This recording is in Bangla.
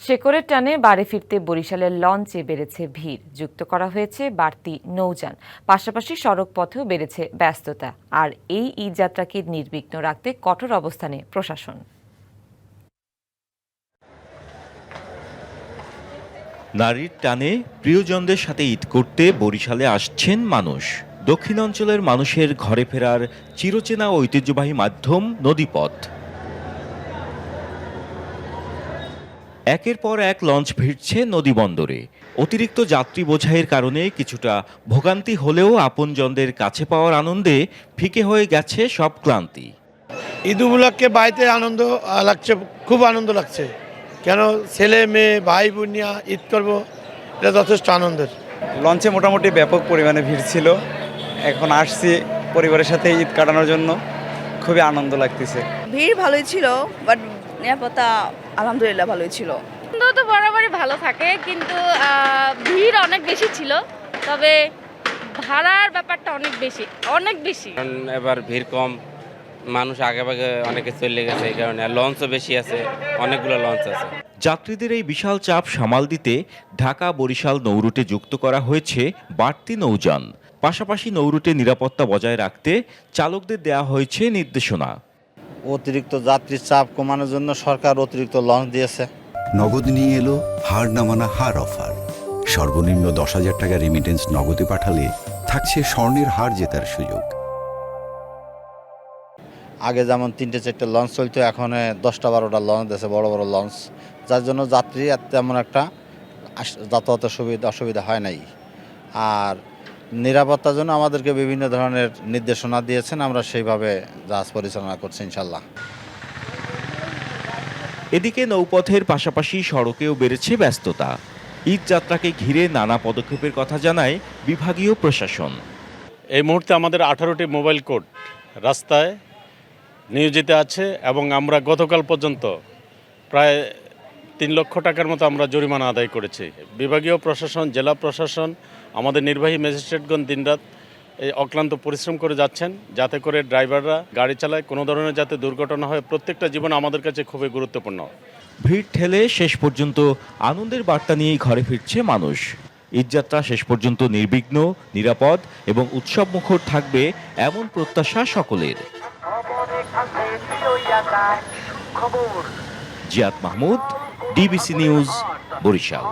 শেকড়ের টানে বাড়ি ফিরতে বরিশালের লঞ্চে বেড়েছে ভিড়, যুক্ত করা হয়েছে বাড়তি নৌযান, পাশাপাশি সড়ক পথেও বেড়েছে ব্যস্ততা। আর এই ঈদ যাত্রাকে নির্বিঘ্ন রাখতে কঠোর অবস্থানে প্রশাসন। নারীর টানে প্রিয়জনদের সাথে ঈদ করতে বরিশালে আসছেন মানুষ। দক্ষিণাঞ্চলের মানুষের ঘরে ফেরার চিরচেনা ঐতিহ্যবাহী মাধ্যম নদীপথ। একের পর এক লঞ্চ ভিড়ছে নদীবন্দরে। অতিরিক্ত যাত্রী বোঝাইয়ের কারণে কিছুটা ভোগান্তি হলেও আপনজনদের কাছে পাওয়ার আনন্দে ফিকে হয়ে গেছে সব ক্লান্তি। ঈদ উপলক্ষে বাড়িতে আনন্দ লাগছে, খুব আনন্দ লাগছে। কেন ছেলে মেয়ে ভাই বোন নিয়ে ঈদ করবো, এটা যথেষ্ট আনন্দের। লঞ্চে মোটামুটি ব্যাপক পরিমাণে ভিড় ছিল। এখন আসছি পরিবারের সাথে ঈদ কাটানোর জন্য, খুবই আনন্দ লাগতেছে। ভিড় ভালোই ছিল, বাট নিরাপত্তা আলহামদুলিল্লাহ ভালোই ছিল। কিন্তু তো বরাবরই ভালো থাকে, কিন্তু ভিড় অনেক বেশি ছিল। তবে ভাড়ার ব্যাপারটা অনেক বেশি। এবার ভিড় কম, মানুষ আগে ভাগে অনেকে চলে গেছে, এই কারণে লঞ্চও বেশি আছে, অনেকগুলো লঞ্চ আছে। যাত্রীদের এই বিশাল চাপ সামাল দিতে ঢাকা বরিশাল নৌরুটে যুক্ত করা হয়েছে বাড়তি নৌযান। পাশাপাশি নৌরুটে নিরাপত্তা বজায় রাখতে চালকদের দেয়া হয়েছে নির্দেশনা। অতিরিক্ত যাত্রীর চাপ কমানোর জন্য সরকার অতিরিক্ত লঞ্চ দিয়েছে। নগদ নিয়ে এলো হার না মানা হার অফার। সর্বনিম্ন 10,000 টাকা রেমিটেন্স নগদে পাঠালে থাকছে স্বর্ণের হার জেতার সুযোগ। আগে যেমন 3-4টে লঞ্চ চলতো, এখন 10-12টা লঞ্চ আছে, বড় বড় লঞ্চ, যার জন্য যাত্রী তেমন একটা যাতায়াতের অসুবিধা হয় নাই। আর নিরাপত্তার জন্য আমাদেরকে বিভিন্ন ধরনের নির্দেশনা দিয়েছেন, আমরা সেইভাবে জাহাজ পরিচালনা করছি ইনশাল্লাহ। এদিকে নৌপথের পাশাপাশি সড়কেও বেড়েছে ব্যস্ততা। ঈদ যাত্রাকে ঘিরে নানা পদক্ষেপের কথা জানায় বিভাগীয় প্রশাসন। এই মুহূর্তে আমাদের 18টি মোবাইল কোর্ট রাস্তায় নিয়োজিত আছে এবং আমরা গতকাল পর্যন্ত প্রায় 3 লক্ষ টাকার মতো আমরা জরিমানা আদায় করেছি। বিভাগীয় প্রশাসন, জেলা প্রশাসন, আমাদের নির্বাহী ম্যাজিস্ট্রেটগণ দিনরাত এই অক্লান্ত পরিশ্রম করে যাচ্ছেন, যাতে করে ড্রাইভাররা গাড়ি চালায়, কোনো ধরনের যাতে দুর্ঘটনা হয়। প্রত্যেকটা জীবন আমাদের কাছে খুবই গুরুত্বপূর্ণ। ভিড় ঠেলে শেষ পর্যন্ত আনন্দের বার্তা নিয়েই ঘরে ফিরছে মানুষ। ঈদযাত্রা শেষ পর্যন্ত নির্বিঘ্ন, নিরাপদ এবং উৎসবমুখর থাকবে এমন প্রত্যাশা সকলের। Ziad Mahmud, DBC news, Barishal.